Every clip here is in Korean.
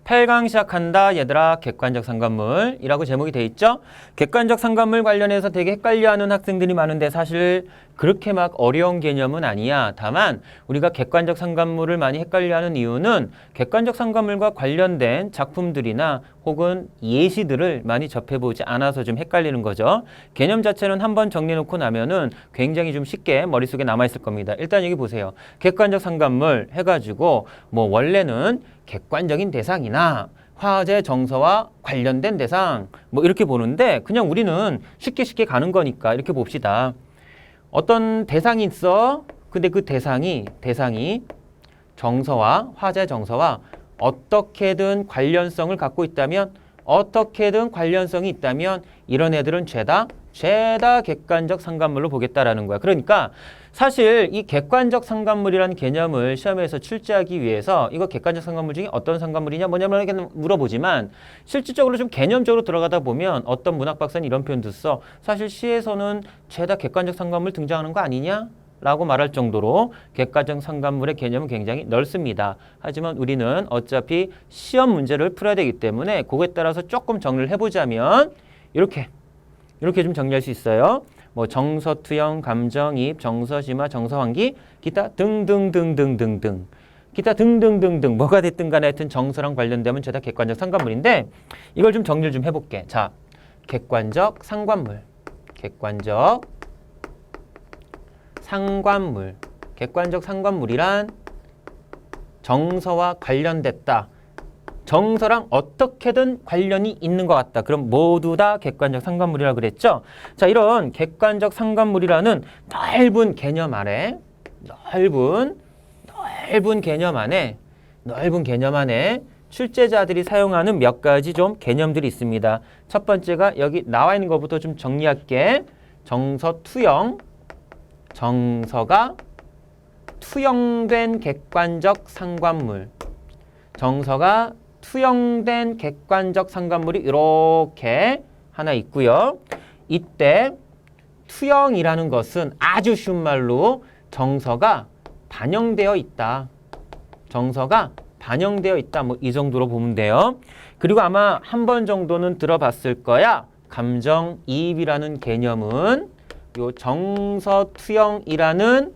8강 시작한다 얘들아. 객관적 상관물이라고 제목이 돼 있죠. 객관적 상관물 관련해서 되게 헷갈려하는 학생들이 많은데 사실 그렇게 막 어려운 개념은 아니야. 다만 우리가 객관적 상관물을 많이 헷갈려하는 이유는 객관적 상관물과 관련된 작품들이나 혹은 예시들을 많이 접해보지 않아서 좀 헷갈리는 거죠. 개념 자체는 한번 정리해놓고 나면은 굉장히 좀 쉽게 머릿속에 남아있을 겁니다. 일단 여기 보세요. 객관적 상관물 해가지고 뭐 원래는 객관적인 대상이나 화재 정서와 관련된 대상 뭐 이렇게 보는데 그냥 우리는 쉽게 가는 거니까 이렇게 봅시다. 어떤 대상이 있어. 근데 그 대상이 정서와 화재 정서와 어떻게든 관련성을 갖고 있다면 이런 애들은 죄다 객관적 상관물로 보겠다라는 거야. 그러니까 사실 이 객관적 상관물이라는 개념을 시험에서 출제하기 위해서 이거 객관적 상관물 중에 어떤 상관물이냐 뭐냐면 이렇게 물어보지만 실질적으로 좀 개념적으로 들어가다 보면 어떤 문학 박사는 이런 표현도 써. 사실 시에서는 죄다 객관적 상관물 등장하는 거 아니냐? 라고 말할 정도로 객관적 상관물의 개념은 굉장히 넓습니다. 하지만 우리는 어차피 시험 문제를 풀어야 되기 때문에 그거에 따라서 조금 정리를 해보자면 이렇게 좀 정리할 수 있어요. 뭐 정서, 투영, 감정이입, 정서, 심화, 정서, 환기, 기타 등등등등등등. 기타 등등등등 뭐가 됐든 간에 하여튼 정서랑 관련되면 죄다 객관적 상관물인데 이걸 좀 정리를 좀 해볼게. 자, 객관적 상관물. 객관적 상관물이란 정서와 관련됐다. 정서랑 어떻게든 관련이 있는 것 같다. 그럼 모두 다 객관적 상관물이라고 그랬죠? 자, 이런 객관적 상관물이라는 넓은 개념 안에 출제자들이 사용하는 몇 가지 좀 개념들이 있습니다. 첫 번째가 여기 나와 있는 것부터 좀 정리할게. 정서 투영. 정서가 투영된 객관적 상관물. 정서가 투영된 객관적 상관물이 이렇게 하나 있고요. 이때 투영이라는 것은 아주 쉬운 말로 정서가 반영되어 있다. 뭐 이 정도로 보면 돼요. 그리고 아마 한 번 정도는 들어봤을 거야. 감정이입이라는 개념은 요 정서 투영이라는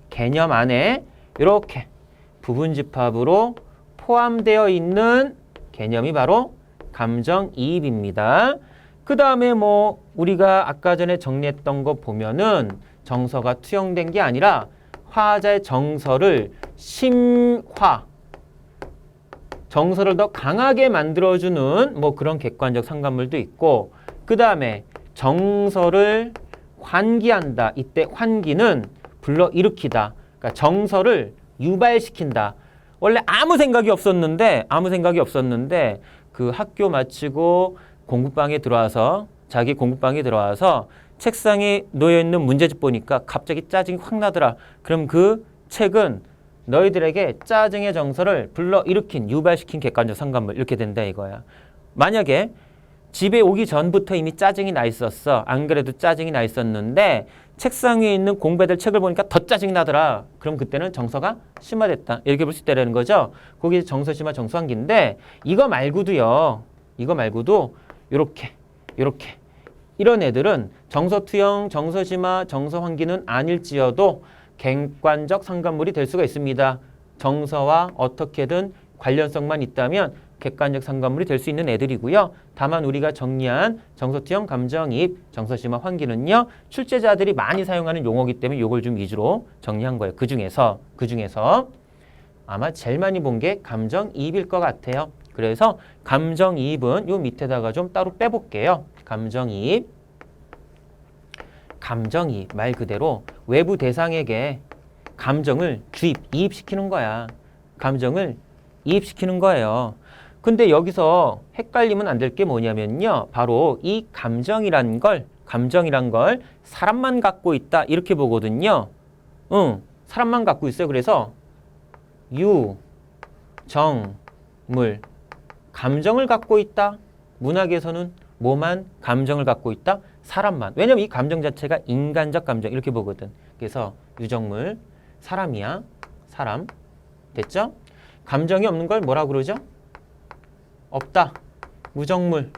개념 안에 이렇게 부분집합으로 포함되어 있는 개념이 바로 감정이입입니다. 그 다음에 뭐 우리가 아까 전에 정리했던 거 보면은 정서가 투영된 게 아니라 화자의 정서를 정서를 더 강하게 만들어주는 뭐 그런 객관적 상관물도 있고, 그 다음에 정서를 환기한다. 이때 환기는 불러일으키다. 그러니까 정서를 유발시킨다. 원래 아무 생각이 없었는데 그 학교 마치고 자기 공부방에 들어와서 책상에 놓여있는 문제집 보니까 갑자기 짜증이 확 나더라. 그럼 그 책은 너희들에게 짜증의 정서를 불러일으킨, 유발시킨 객관적 상관물 이렇게 된다 이거야. 만약에 집에 오기 전부터 이미 짜증이 나 있었어. 안 그래도 짜증이 나 있었는데 책상 위에 있는 공부해야 책을 보니까 더 짜증이 나더라. 그럼 그때는 정서가 심화됐다. 이렇게 볼 수 있다는 거죠. 거기 정서 심화, 정서 환기인데 이거 말고도 이렇게 이런 애들은 정서 투영, 정서 심화, 정서 환기는 아닐지어도 객관적 상관물이 될 수가 있습니다. 정서와 어떻게든 관련성만 있다면 객관적 상관물이 될 수 있는 애들이고요. 다만 우리가 정리한 정서투영, 감정이입, 정서심화, 환기는요. 출제자들이 많이 사용하는 용어이기 때문에 이걸 좀 위주로 정리한 거예요. 그 중에서 아마 제일 많이 본 게 감정이입일 것 같아요. 그래서 감정이입은 요 밑에다가 좀 따로 빼볼게요. 감정이입 말 그대로 외부 대상에게 감정을 이입시키는 거야. 감정을 이입시키는 거예요. 근데 여기서 헷갈리면 안 될 게 뭐냐면요. 바로 이 감정이란 걸 사람만 갖고 있다. 이렇게 보거든요. 사람만 갖고 있어요. 그래서 감정을 갖고 있다. 문학에서는 뭐만 감정을 갖고 있다? 사람만. 왜냐면 이 감정 자체가 인간적 감정 이렇게 보거든. 그래서 유정물, 사람이야. 사람. 됐죠? 감정이 없는 걸 뭐라고 그러죠? 없다. 무정물.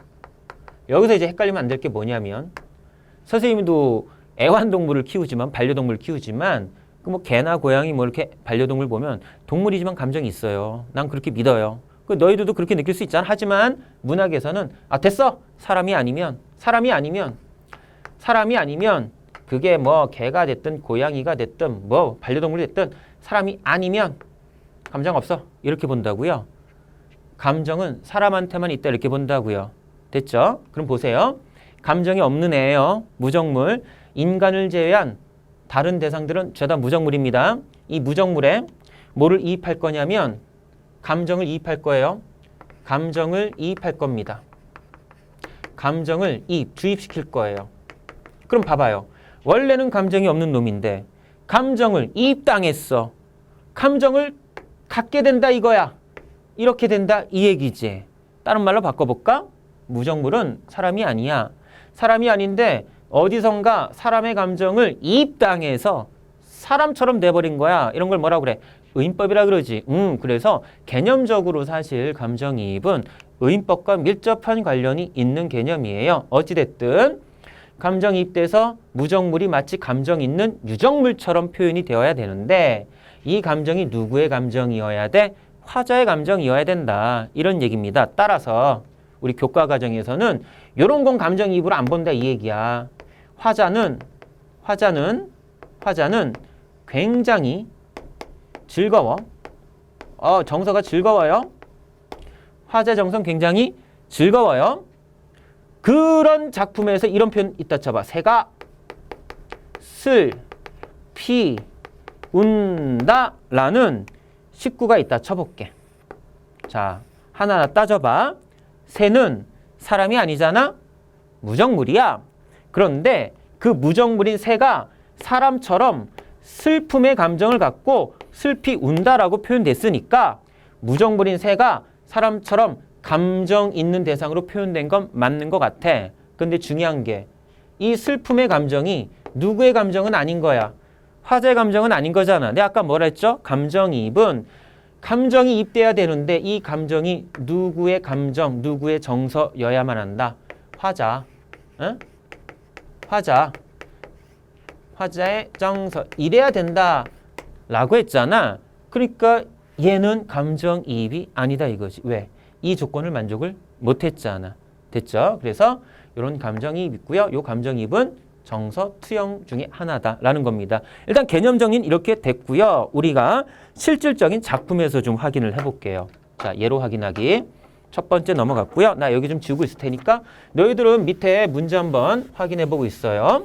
여기서 이제 헷갈리면 안 될 게 뭐냐면 선생님도 애완동물을 키우지만 반려동물을 키우지만 그 뭐 개나 고양이 뭐 이렇게 반려동물 보면 동물이지만 감정이 있어요. 난 그렇게 믿어요. 그 너희들도 그렇게 느낄 수 있잖아. 하지만 문학에서는 됐어. 사람이 아니면 그게 뭐 개가 됐든 고양이가 됐든 뭐 반려동물이 됐든 사람이 아니면 감정 없어. 이렇게 본다고요. 감정은 사람한테만 있다 이렇게 본다고요. 됐죠? 그럼 보세요. 감정이 없는 애예요. 무정물. 인간을 제외한 다른 대상들은 죄다 무정물입니다. 이 무정물에 뭐를 이입할 거냐면 감정을 이입할 거예요. 감정을 이입할 겁니다. 감정을 주입시킬 거예요. 그럼 봐봐요. 원래는 감정이 없는 놈인데 감정을 이입당했어. 감정을 갖게 된다 이거야. 이렇게 된다 이 얘기지. 다른 말로 바꿔볼까? 무정물은 사람이 아니야. 사람이 아닌데 어디선가 사람의 감정을 이입당해서 사람처럼 돼버린 거야. 이런 걸 뭐라고 그래? 의인법이라 그러지. 그래서 개념적으로 사실 감정이입은 의인법과 밀접한 관련이 있는 개념이에요. 어찌됐든 감정이입돼서 무정물이 마치 감정 있는 유정물처럼 표현이 되어야 되는데 이 감정이 누구의 감정이어야 돼? 화자의 감정이어야 된다. 이런 얘기입니다. 따라서 우리 교과 과정에서는 이런 건 감정이입으로 안 본다 이 얘기야. 화자는 굉장히 즐거워. 정서가 즐거워요. 화자 정서는 굉장히 즐거워요. 그런 작품에서 이런 표현 있다 쳐봐. 새가 슬피 운다 라는 식구가 있다 쳐볼게. 자, 하나하나 따져봐. 새는 사람이 아니잖아? 무정물이야. 그런데 그 무정물인 새가 사람처럼 슬픔의 감정을 갖고 슬피 운다라고 표현됐으니까 무정물인 새가 사람처럼 감정 있는 대상으로 표현된 건 맞는 것 같아. 근데 중요한 게 이 슬픔의 감정이 누구의 감정은 아닌 거야. 화자의 감정은 아닌 거잖아. 내가 아까 뭐라 했죠? 감정이입은 감정이 입돼야 되는데 이 감정이 누구의 감정, 누구의 정서여야만 한다. 화자. 응? 화자의 정서. 이래야 된다. 라고 했잖아. 그러니까 얘는 감정이입이 아니다 이거지. 왜? 이 조건을 만족을 못했잖아. 됐죠? 그래서 이런 감정이입 있고요. 이 감정이입은 정서 투영 중에 하나다라는 겁니다. 일단 개념 정리는 이렇게 됐고요. 우리가 실질적인 작품에서 좀 확인을 해볼게요. 자, 예로 확인하기. 첫 번째 넘어갔고요. 나 여기 좀 지우고 있을 테니까 너희들은 밑에 문제 한번 확인해보고 있어요.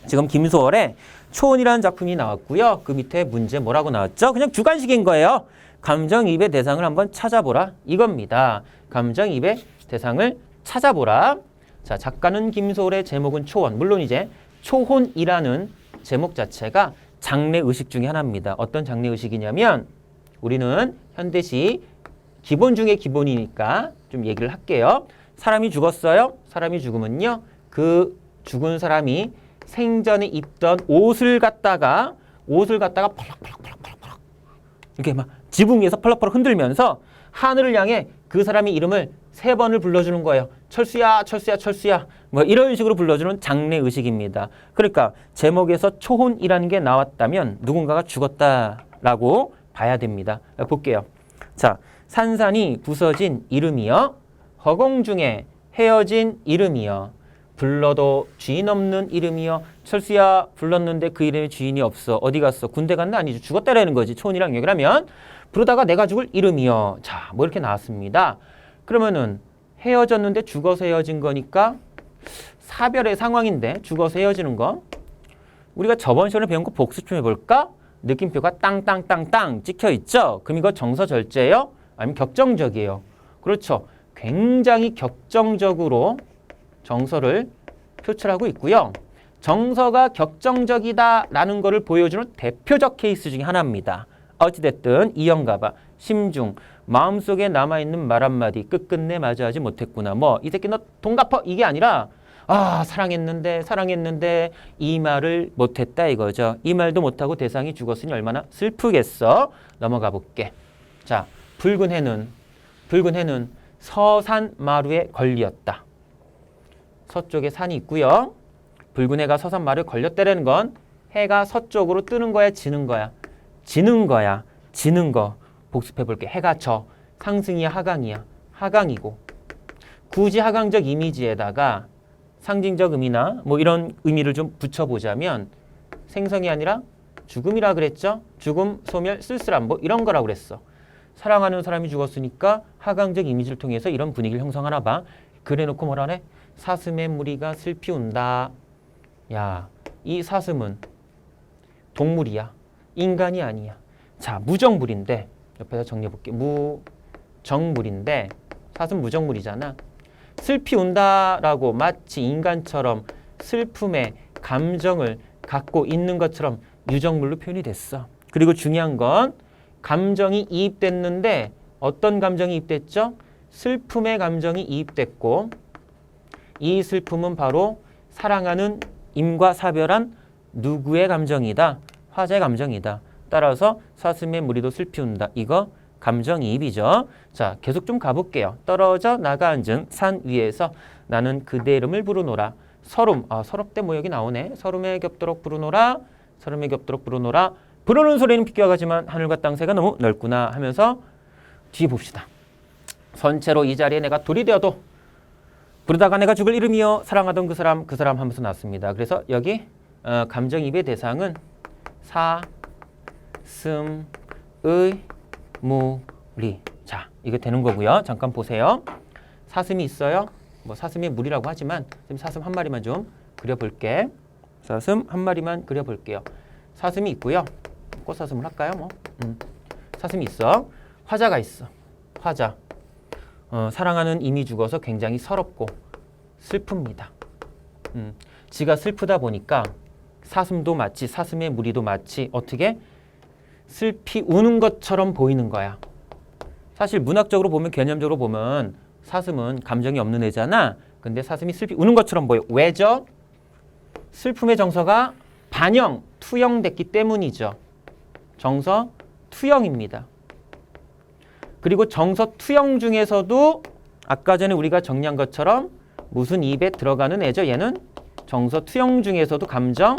지금 김소월의 초혼이라는 작품이 나왔고요. 그 밑에 문제 뭐라고 나왔죠? 그냥 주관식인 거예요. 감정이입의 대상을 한번 찾아보라. 이겁니다. 감정이입의 대상을 찾아보라. 자, 작가는 김소월의 제목은 초혼. 물론 이제 초혼이라는 제목 자체가 장래의식 중에 하나입니다. 어떤 장래의식이냐면 우리는 현대시 기본 중에 기본이니까 좀 얘기를 할게요. 사람이 죽었어요. 사람이 죽으면요. 그 죽은 사람이 생전에 입던 옷을 갖다가 펄럭펄럭 이렇게 막 지붕 위에서 펄럭펄럭 흔들면서 하늘을 향해 그 사람의 이름을 3번을 불러주는 거예요. 철수야, 철수야, 철수야. 뭐 이런 식으로 불러주는 장래의식입니다. 그러니까 제목에서 초혼이라는 게 나왔다면 누군가가 죽었다라고 봐야 됩니다. 볼게요. 자, 산산이 부서진 이름이여, 허공 중에 헤어진 이름이여, 불러도 주인 없는 이름이여. 철수야 불렀는데 그 이름에 주인이 없어. 어디 갔어? 군대 갔나? 아니죠. 죽었다라는 거지. 초혼이랑 얘기를 하면 부르다가 내가 죽을 이름이여. 자, 뭐 이렇게 나왔습니다. 그러면은 헤어졌는데 죽어서 헤어진 거니까 사별의 상황인데 죽어서 헤어지는 거. 우리가 저번 시간에 배운 거 복습 좀 해볼까? 느낌표가 땅땅땅땅 찍혀 있죠? 그럼 이거 정서절제예요? 아니면 격정적이에요? 그렇죠. 굉장히 격정적으로 정서를 표출하고 있고요. 정서가 격정적이다라는 것을 보여주는 대표적 케이스 중에 하나입니다. 어찌됐든 이영가봐. 심중. 마음속에 남아있는 말 한마디 끝끝내 마주하지 못했구나. 뭐 이 새끼 너 돈 갚아 이게 아니라 사랑했는데 이 말을 못했다 이거죠. 이 말도 못하고 대상이 죽었으니 얼마나 슬프겠어. 넘어가 볼게. 자, 붉은 해는 서산마루에 걸렸다. 서쪽에 산이 있고요. 붉은 해가 서산마루에 걸렸다라는 건 해가 서쪽으로 뜨는 거야, 지는 거야? 지는 거야. 지는 거. 복습해 볼게. 해가 져. 상승이야, 하강이야? 하강이고. 굳이 하강적 이미지에다가 상징적 의미나 뭐 이런 의미를 좀 붙여보자면 생성이 아니라 죽음이라 그랬죠? 죽음, 소멸, 쓸쓸함 뭐 이런 거라고 그랬어. 사랑하는 사람이 죽었으니까 하강적 이미지를 통해서 이런 분위기를 형성하나 봐. 그래놓고 뭐라네? 사슴의 무리가 슬피 운다. 야, 이 사슴은 동물이야. 인간이 아니야. 자, 무정물인데 옆에다 정리해볼게. 무정물인데 사슴 무정물이잖아. 슬피 운다라고 마치 인간처럼 슬픔의 감정을 갖고 있는 것처럼 유정물로 표현이 됐어. 그리고 중요한 건 감정이 이입됐는데 어떤 감정이 이입됐죠? 슬픔의 감정이 이입됐고 이 슬픔은 바로 사랑하는 임과사별한 누구의 감정이다? 화자의 감정이다. 따라서 사슴의 무리도 슬피 운다. 이거 감정이입이죠. 자, 계속 좀 가볼게요. 떨어져 나가 앉은 산 위에서 나는 그대 이름을 부르노라. 서름, 서럽대 뭐 여기 나오네. 서름에 겹도록 부르노라. 서름에 겹도록 부르노라. 부르는 소리는 비껴가지만 하늘과 땅새가 너무 넓구나 하면서 뒤에 봅시다. 선체로 이 자리에 내가 돌이 되어도 부르다가 내가 죽을 이름이여 사랑하던 그 사람 하면서 났습니다. 그래서 여기 감정이입의 대상은 사슴의 무리. 자, 이게 되는 거고요. 잠깐 보세요. 사슴이 있어요. 뭐 사슴의 무리라고 하지만 사슴 한 마리만 좀 그려볼게. 사슴 한 마리만 그려볼게요. 사슴이 있고요. 꽃사슴을 할까요? 뭐 사슴이 있어. 화자가 있어. 화자. 사랑하는 이미 죽어서 굉장히 서럽고 슬픕니다. 지가 슬프다 보니까 사슴도 마치 사슴의 무리도 마치 어떻게 슬피 우는 것처럼 보이는 거야. 사실 문학적으로 보면 개념적으로 보면 사슴은 감정이 없는 애잖아. 근데 사슴이 슬피 우는 것처럼 보여. 왜죠? 슬픔의 정서가 반영, 투영됐기 때문이죠. 정서 투영입니다. 그리고 정서 투영 중에서도 아까 전에 우리가 정리한 것처럼 무슨 입에 들어가는 애죠? 얘는 정서 투영 중에서도 감정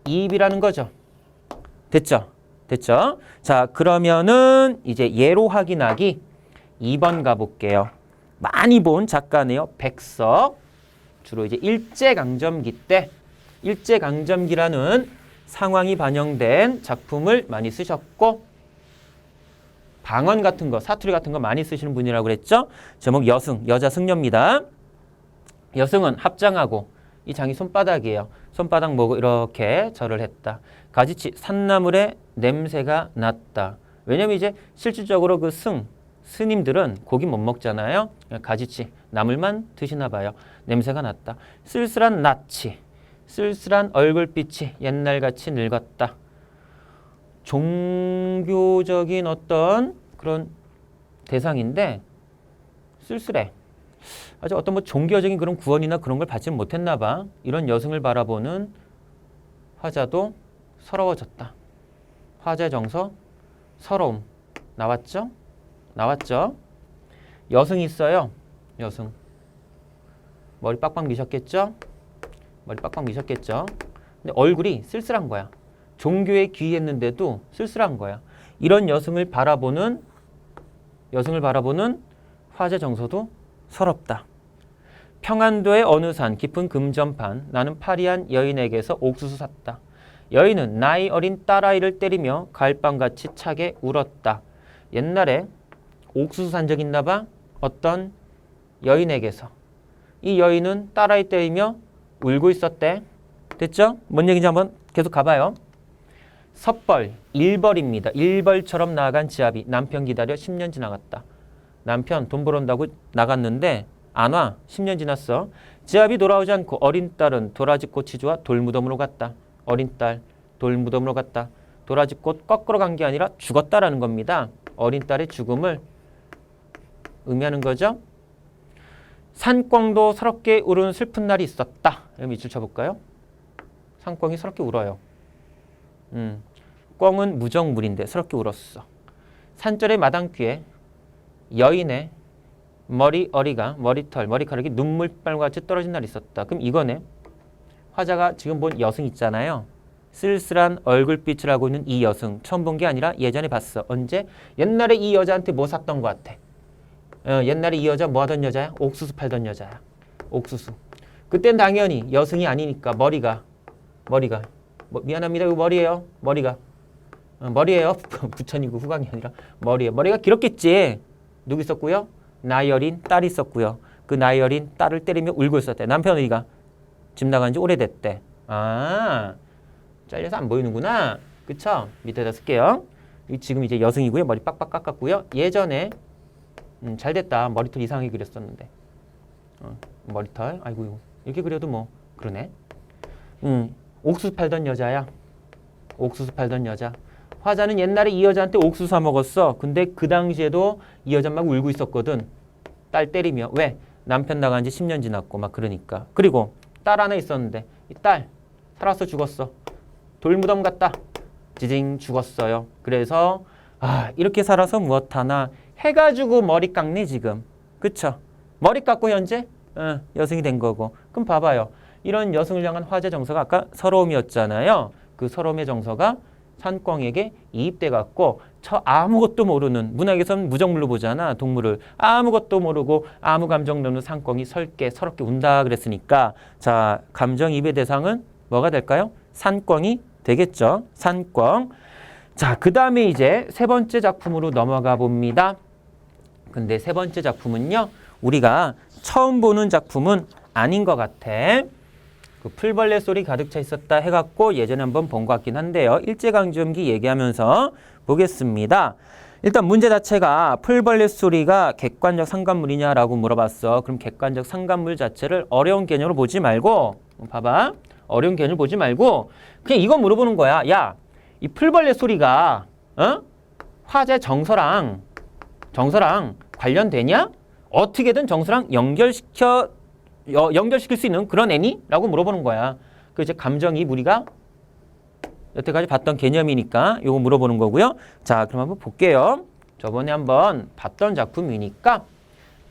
이입이라는 거죠. 됐죠? 됐죠? 자, 그러면은 이제 예로 확인하기 2번 가볼게요. 많이 본 작가네요. 백석. 주로 이제 일제강점기 때 일제강점기라는 상황이 반영된 작품을 많이 쓰셨고 방언 같은 거, 사투리 같은 거 많이 쓰시는 분이라고 그랬죠? 제목 여승, 여자 승려입니다. 여승은 합장하고 이 장이 손바닥이에요. 손바닥 모고 이렇게 절을 했다. 가지치 산나물에 냄새가 났다. 왜냐면 이제 실질적으로 그 스님들은 고기 못 먹잖아요. 가지치 나물만 드시나 봐요. 냄새가 났다. 쓸쓸한 낯이, 쓸쓸한 얼굴빛이 옛날같이 늙었다. 종교적인 어떤 그런 대상인데 쓸쓸해. 아주 어떤 뭐 종교적인 그런 구원이나 그런 걸 받지는 못했나 봐. 이런 여승을 바라보는 화자도 서러워졌다. 화자의 정서, 서러움. 나왔죠? 나왔죠? 여승이 있어요. 여승. 머리 빡빡 미셨겠죠? 머리 빡빡 미셨겠죠? 근데 얼굴이 쓸쓸한 거야. 종교에 귀했는데도 쓸쓸한 거야. 이런 여승을 바라보는 화자 정서도 서럽다. 평안도의 어느 산 깊은 금전판 나는 파리한 여인에게서 옥수수 샀다. 여인은 나이 어린 딸아이를 때리며 가을밤같이 차게 울었다. 옛날에 옥수수 산 적 있나 봐. 어떤 여인에게서. 이 여인은 딸아이 때리며 울고 있었대. 됐죠? 뭔 얘기인지 한번 계속 가봐요. 섣벌, 일벌입니다. 일벌처럼 나아간 지아비. 남편 기다려 10년 지나갔다. 남편 돈 벌어온다고 나갔는데 안 와. 10년 지났어. 지아비 돌아오지 않고 어린 딸은 도라지꽃이 좋아 돌무덤으로 갔다. 어린 딸 돌무덤으로 갔다. 도라지꽃 거꾸로 간 게 아니라 죽었다라는 겁니다. 어린 딸의 죽음을 의미하는 거죠. 산꿩도 서럽게 울은 슬픈 날이 있었다. 여기 밑줄 쳐볼까요? 산꿩이 서럽게 울어요. 꿩은 무정물인데 서럽게 울었어. 산절의 마당귀에 여인의 머리털, 머리카락이 눈물방울 같이 떨어진 날이 있었다. 그럼 이거네. 화자가 지금 본 여성 있잖아요. 쓸쓸한 얼굴빛을 하고 있는 이 여성. 처음 본 게 아니라 예전에 봤어. 언제? 옛날에 이 여자한테 뭐 샀던 것 같아. 옛날에 이 여자 뭐 하던 여자야? 옥수수 팔던 여자야. 옥수수. 그땐 당연히 여성이 아니니까 머리가 미안합니다. 이거 머리예요. 머리예요. 부천이고 후광이 아니라 머리예요. 머리가 길었겠지. 누구 있었고요? 나열인 딸이 있었고요. 그 나열인 딸을 때리며 울고 있었대. 남편 어디가? 집 나간 지 오래됐대. 아, 잘려서 안 보이는구나. 그쵸? 밑에다 쓸게요. 지금 이제 여성이고요. 머리 빡빡 깎았고요. 예전에 잘 됐다. 머리털 이상하게 그렸었는데. 머리털. 아이고 이렇게 그려도 뭐 그러네. 옥수수 팔던 여자야. 옥수수 팔던 여자. 화자는 옛날에 이 여자한테 옥수수 사 먹었어. 근데 그 당시에도 이 여자 막 울고 있었거든. 딸 때리며. 왜? 남편 나간 지 10년 지났고 막 그러니까. 그리고 딸 하나 있었는데 이 딸 살아서 죽었어. 돌무덤 같다. 지징 죽었어요. 그래서 이렇게 살아서 무엇 하나 해가지고 머리 깎네 지금. 그쵸? 머리 깎고 현재 여성이 된 거고. 그럼 봐봐요. 이런 여성을 향한 화제 정서가 아까 서러움이었잖아요. 그 서러움의 정서가 산꿩에게 이입돼 갖고 아무것도 모르는, 문학에서는 무정물로 보잖아. 동물을 아무것도 모르고 아무 감정 없는 산꿩이 서럽게 운다 그랬으니까, 자, 감정이입의 대상은 뭐가 될까요? 산꿩이 되겠죠. 산꿩. 자, 그 다음에 이제 세 번째 작품으로 넘어가 봅니다. 근데 세 번째 작품은요, 우리가 처음 보는 작품은 아닌 것 같아. 그 풀벌레 소리 가득 차 있었다 해갖고 예전에 한번 본 것 같긴 한데요. 일제강점기 얘기하면서 보겠습니다. 일단 문제 자체가 풀벌레 소리가 객관적 상관물이냐라고 물어봤어. 그럼 객관적 상관물 자체를 어려운 개념으로 보지 말고, 봐봐. 어려운 개념을 보지 말고 그냥 이거 물어보는 거야. 야, 이 풀벌레 소리가 화제 정서랑 관련되냐? 어떻게든 정서랑 연결시킬 수 있는 그런 애니? 라고 물어보는 거야. 그 이제 감정이입 우리가 여태까지 봤던 개념이니까 요거 물어보는 거고요. 자, 그럼 한번 볼게요. 저번에 한번 봤던 작품이니까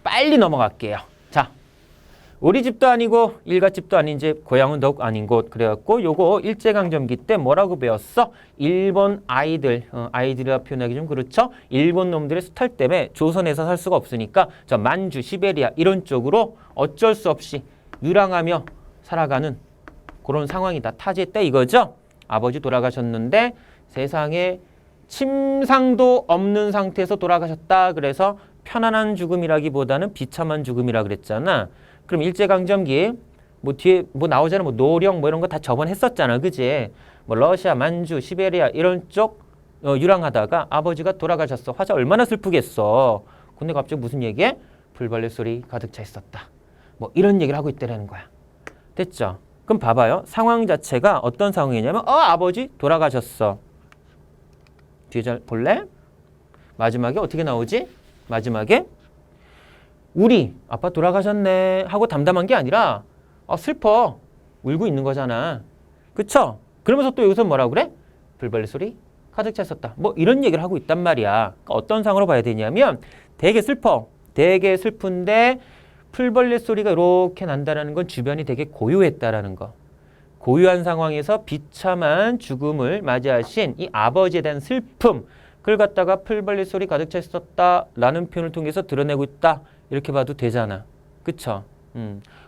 빨리 넘어갈게요. 자, 우리 집도 아니고 일갓집도 아닌 집, 고향은 더욱 아닌 곳. 그래갖고 요거 일제강점기 때 뭐라고 배웠어? 일본 아이들이라 표현하기 좀 그렇죠? 일본 놈들의 수탈 때문에 조선에서 살 수가 없으니까 저 만주, 시베리아 이런 쪽으로 어쩔 수 없이 유랑하며 살아가는 그런 상황이다. 타지했다 이거죠? 아버지 돌아가셨는데 세상에 침상도 없는 상태에서 돌아가셨다. 그래서 편안한 죽음이라기보다는 비참한 죽음이라 그랬잖아. 그럼 일제강점기 뭐 뒤에 뭐 나오잖아. 뭐 노령 뭐 이런 거 다 저번에 했었잖아. 그지? 뭐 러시아, 만주, 시베리아 이런 쪽 유랑하다가 아버지가 돌아가셨어. 화자 얼마나 슬프겠어. 근데 갑자기 무슨 얘기해? 풀벌레 소리 가득 차 있었다. 뭐 이런 얘기를 하고 있다는 거야. 됐죠? 그럼 봐봐요. 상황 자체가 어떤 상황이냐면 아버지 돌아가셨어. 뒤에 잘 볼래? 마지막에 어떻게 나오지? 마지막에 우리 아빠 돌아가셨네 하고 담담한 게 아니라 슬퍼. 울고 있는 거잖아. 그쵸? 그러면서 또 여기서 뭐라고 그래? 불벌레 소리 가득 차 있었다. 뭐 이런 얘기를 하고 있단 말이야. 그러니까 어떤 상황으로 봐야 되냐면 되게 슬퍼. 되게 슬픈데 풀벌레 소리가 이렇게 난다는 건 주변이 되게 고요했다라는 거. 고요한 상황에서 비참한 죽음을 맞이하신 이 아버지에 대한 슬픔, 그걸 갖다가 풀벌레 소리 가득 차 있었다라는 표현을 통해서 드러내고 있다. 이렇게 봐도 되잖아. 그쵸?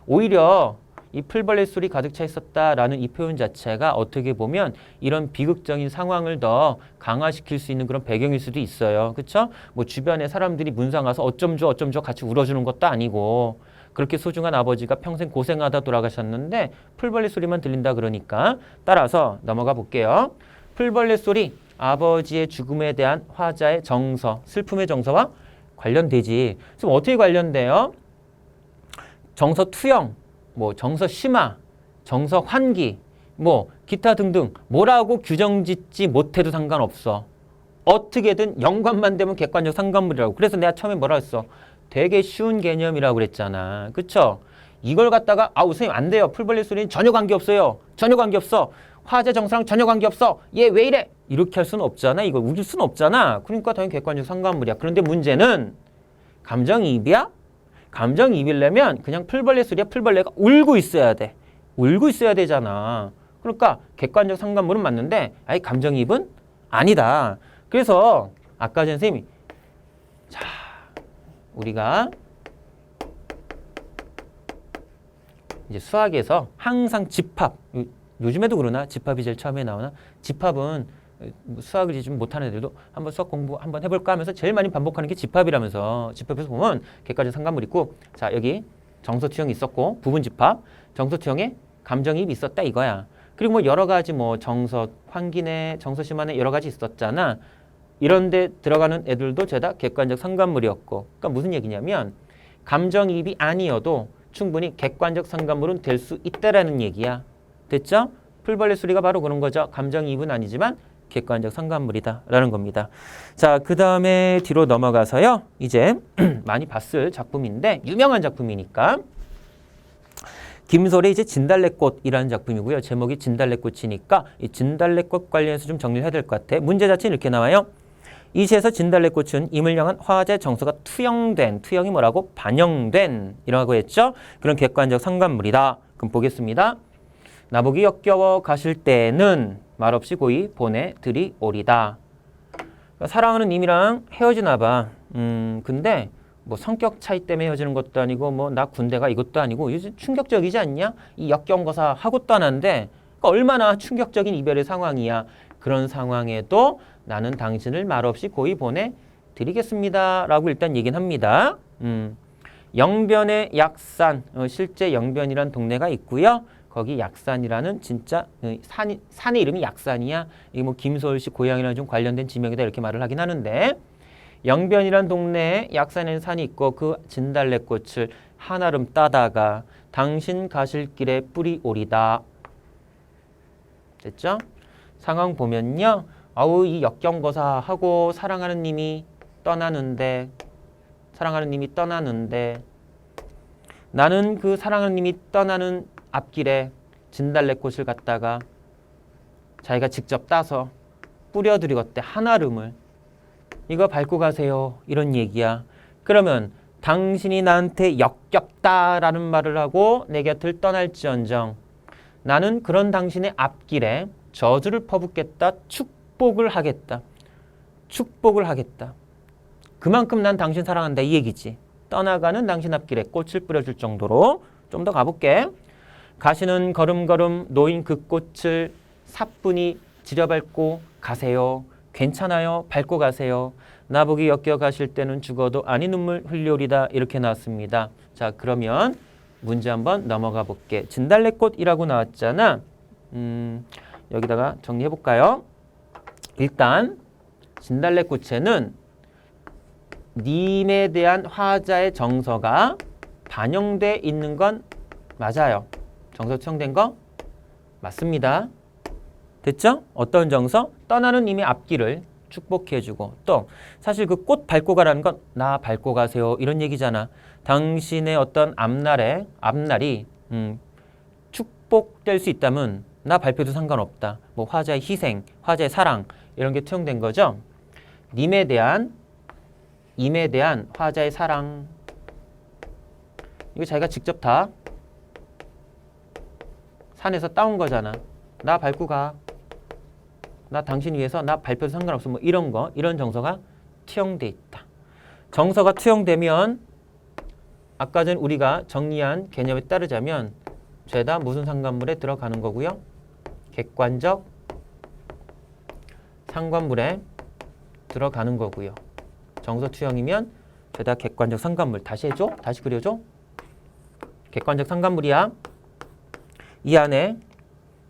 오히려 이 풀벌레 소리 가득 차 있었다라는 이 표현 자체가 어떻게 보면 이런 비극적인 상황을 더 강화시킬 수 있는 그런 배경일 수도 있어요. 그쵸? 뭐 주변에 사람들이 문상 와서 어쩜 좋아 같이 울어주는 것도 아니고 그렇게 소중한 아버지가 평생 고생하다 돌아가셨는데 풀벌레 소리만 들린다 그러니까 따라서 넘어가 볼게요. 풀벌레 소리, 아버지의 죽음에 대한 화자의 정서, 슬픔의 정서와 관련되지. 그럼 어떻게 관련돼요? 정서 투영, 뭐 정서 심화, 정서 환기, 뭐 기타 등등 뭐라고 규정짓지 못해도 상관없어. 어떻게든 연관만 되면 객관적 상관물이라고. 그래서 내가 처음에 뭐라 했어? 되게 쉬운 개념이라고 그랬잖아. 그쵸? 이걸 갖다가 선생님 안 돼요. 풀벌레 소리는 전혀 관계없어요. 전혀 관계없어. 화제 정서랑 전혀 관계없어. 얘 왜 이래? 이렇게 할 수는 없잖아. 이걸 우길 수는 없잖아. 그러니까 당연히 객관적 상관물이야. 그런데 문제는 감정이입이야? 감정이입이려면 그냥 풀벌레 소리야. 풀벌레가 울고 있어야 돼. 울고 있어야 되잖아. 그러니까 객관적 상관물은 맞는데 아니 감정이입은 아니다. 그래서 아까 전 선생님이 자 우리가 이제 수학에서 항상 집합 요즘에도 그러나 집합이 제일 처음에 나오나 집합은 수학을 이제 좀 못하는 애들도 한번 수학 공부 한번 해볼까 하면서 제일 많이 반복하는 게 집합이라면서 집합에서 보면 객관적 상관물 있고 자 여기 정서투영이 있었고 부분집합 정서투영에 감정이입이 있었다 이거야. 그리고 뭐 여러 가지 뭐 정서 환기네 정서심환에 여러 가지 있었잖아. 이런데 들어가는 애들도 죄다 객관적 상관물이었고 그러니까 무슨 얘기냐면 감정이입이 아니어도 충분히 객관적 상관물은 될 수 있다라는 얘기야. 됐죠? 풀벌레 소리가 바로 그런 거죠. 감정이입은 아니지만 객관적 상관물이다 라는 겁니다. 자, 그 다음에 뒤로 넘어가서요. 이제 많이 봤을 작품인데 유명한 작품이니까 김솔의 이제 진달래꽃이라는 작품이고요. 제목이 진달래꽃이니까 이 진달래꽃 관련해서 좀 정리를 해야 될 것 같아. 문제 자체는 이렇게 나와요. 이 시에서 진달래꽃은 임을 향한 화자의 정서가 투영된, 투영이 뭐라고? 반영된 이라고 했죠. 그런 객관적 상관물이다. 그럼 보겠습니다. 나보기 역겨워 가실 때는 말없이 고이 보내드리오리다. 그러니까 사랑하는 님이랑 헤어지나 봐. 근데 뭐 성격 차이 때문에 헤어지는 것도 아니고 뭐 나 군대가 이것도 아니고 요즘 충격적이지 않냐? 이 역경거사 하고 떠난데 그러니까 얼마나 충격적인 이별의 상황이야. 그런 상황에도 나는 당신을 말없이 고이 보내드리겠습니다. 라고 일단 얘기는 합니다. 영변의 약산, 실제 영변이란 동네가 있고요. 거기 약산이라는 진짜 산의 이름이 약산이야. 이게 뭐 김소월씨 고향이랑 좀 관련된 지명이다 이렇게 말을 하긴 하는데 영변이란 동네에 약산에는 산이 있고 그 진달래꽃을 한아름 따다가 당신 가실 길에 뿌리오리다. 됐죠? 상황 보면요. 아우 이 역경거사하고 사랑하는 님이 떠나는데 나는 그 사랑하는 님이 떠나는 앞길에 진달래꽃을 갖다가 자기가 직접 따서 뿌려드리겠대. 한아름을. 이거 밟고 가세요. 이런 얘기야. 그러면 당신이 나한테 역겹다라는 말을 하고 내 곁을 떠날지언정 나는 그런 당신의 앞길에 저주를 퍼붓겠다. 축복을 하겠다. 그만큼 난 당신 사랑한다 이 얘기지. 떠나가는 당신 앞길에 꽃을 뿌려줄 정도로 좀 더 가볼게. 가시는 걸음걸음 놓인 그 꽃을 사뿐히 지려밟고 가세요. 괜찮아요. 밟고 가세요. 나보기 엮여 가실 때는 죽어도 아니 눈물 흘려오리다. 이렇게 나왔습니다. 자, 그러면 문제 한번 넘어가 볼게. 진달래꽃이라고 나왔잖아. 여기다가 정리해 볼까요? 일단 진달래꽃에는 님에 대한 화자의 정서가 반영돼 있는 건 맞아요. 정서 투영된 거 맞습니다. 됐죠? 어떤 정서? 떠나는 님의 앞길을 축복해주고 또 사실 그 꽃 밟고 가라는 건 나 밟고 가세요 이런 얘기잖아. 당신의 어떤 앞날이 축복될 수 있다면 나 밟혀도 상관없다. 뭐 화자의 희생, 화자의 사랑 이런 게 투영된 거죠. 임에 대한 화자의 사랑 이거 자기가 직접 다 산에서 따온 거잖아. 나 밟고 가. 나 당신 위해서 나 밟혀도 상관없어. 뭐 이런 거, 이런 정서가 투영돼 있다. 정서가 투영되면 아까 전 우리가 정리한 개념에 따르자면 죄다 무슨 상관물에 들어가는 거고요. 객관적 상관물에 들어가는 거고요. 정서 투영이면 죄다 객관적 상관물. 다시 해줘? 다시 그려줘? 객관적 상관물이야. 이 안에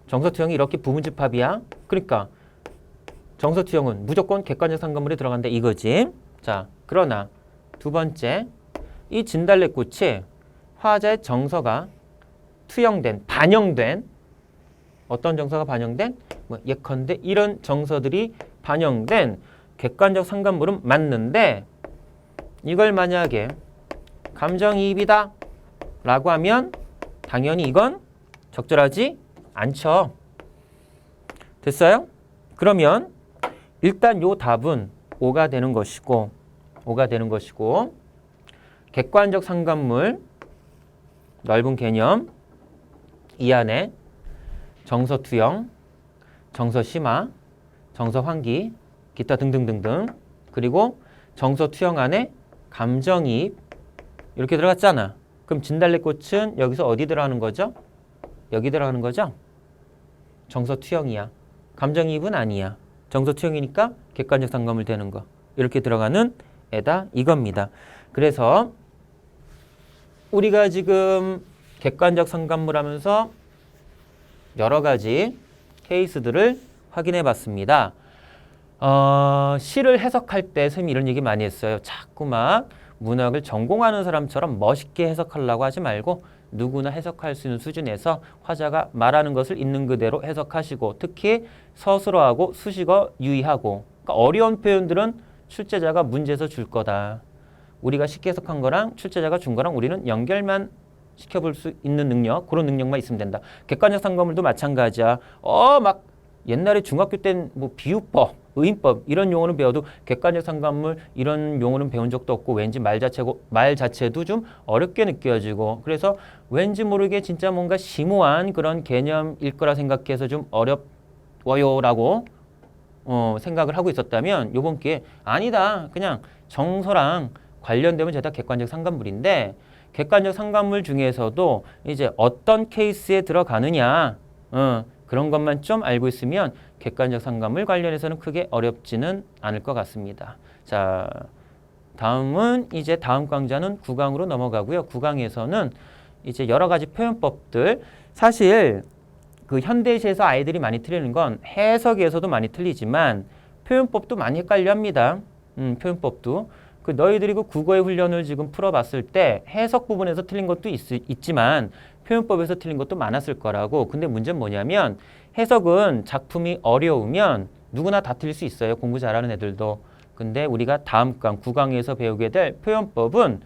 정서 투영이 이렇게 부분집합이야. 그러니까 정서 투영은 무조건 객관적 상관물에 들어간다 이거지. 자, 그러나 두 번째, 이 진달래꽃이 화자의 정서가 투영된, 반영된 어떤 정서가 반영된? 뭐 예컨대 이런 정서들이 반영된 객관적 상관물은 맞는데 이걸 만약에 감정이입이다 라고 하면 당연히 이건 적절하지 않죠. 됐어요? 그러면 일단 요 답은 O가 되는 것이고 객관적 상관물, 넓은 개념, 이 안에 정서 투영, 정서 심화, 정서 환기, 기타 등등등등. 그리고 정서 투영 안에 감정이입 이렇게 들어갔잖아. 그럼 진달래꽃은 여기서 어디 들어가는 거죠? 여기 들어가는 거죠? 정서 투영이야. 감정이입은 아니야. 정서 투영이니까 객관적 상관물 되는 거. 이렇게 들어가는 애다 이겁니다. 그래서 우리가 지금 객관적 상관물 하면서 여러 가지 케이스들을 확인해 봤습니다. 시를 해석할 때 선생님이 이런 얘기 많이 했어요. 자꾸 막 문학을 전공하는 사람처럼 멋있게 해석하려고 하지 말고 누구나 해석할 수 있는 수준에서 화자가 말하는 것을 있는 그대로 해석하시고 특히 서술어하고 수식어 유의하고 그러니까 어려운 표현들은 출제자가 문제에서 줄 거다. 우리가 쉽게 해석한 거랑 출제자가 준 거랑 우리는 연결만 시켜볼 수 있는 능력, 그런 능력만 있으면 된다. 객관적 상관물도 마찬가지야. 막 옛날에 중학교 땐 뭐 비유법, 의인법 이런 용어는 배워도 객관적 상관물 이런 용어는 배운 적도 없고 왠지 말 자체도 좀 어렵게 느껴지고 그래서 왠지 모르게 진짜 뭔가 심오한 그런 개념일 거라 생각해서 좀 어렵워요라고 생각을 하고 있었다면 요번 기회에 아니다. 그냥 정서랑 관련되면 죄다 객관적 상관물인데 객관적 상관물 중에서도 이제 어떤 케이스에 들어가느냐 그런 것만 좀 알고 있으면 객관적 상관물 관련해서는 크게 어렵지는 않을 것 같습니다. 자, 다음은 이제 다음 강좌는 9강으로 넘어가고요. 9강에서는 이제 여러 가지 표현법들 사실 그 현대시에서 아이들이 많이 틀리는 건 해석에서도 많이 틀리지만 표현법도 많이 헷갈려 합니다. 표현법도. 그 너희들이 그 국어의 훈련을 지금 풀어봤을 때 해석 부분에서 틀린 것도 있지만 표현법에서 틀린 것도 많았을 거라고. 근데 문제는 뭐냐면 해석은 작품이 어려우면 누구나 다 틀릴 수 있어요. 공부 잘하는 애들도. 근데 우리가 다음 강 9강에서 배우게 될 표현법은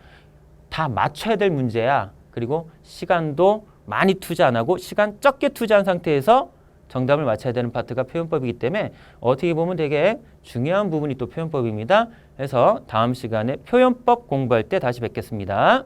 다 맞춰야 될 문제야. 그리고 시간도 많이 투자 안 하고 시간 적게 투자한 상태에서 정답을 맞춰야 되는 파트가 표현법이기 때문에 어떻게 보면 되게 중요한 부분이 또 표현법입니다. 그래서 다음 시간에 표현법 공부할 때 다시 뵙겠습니다.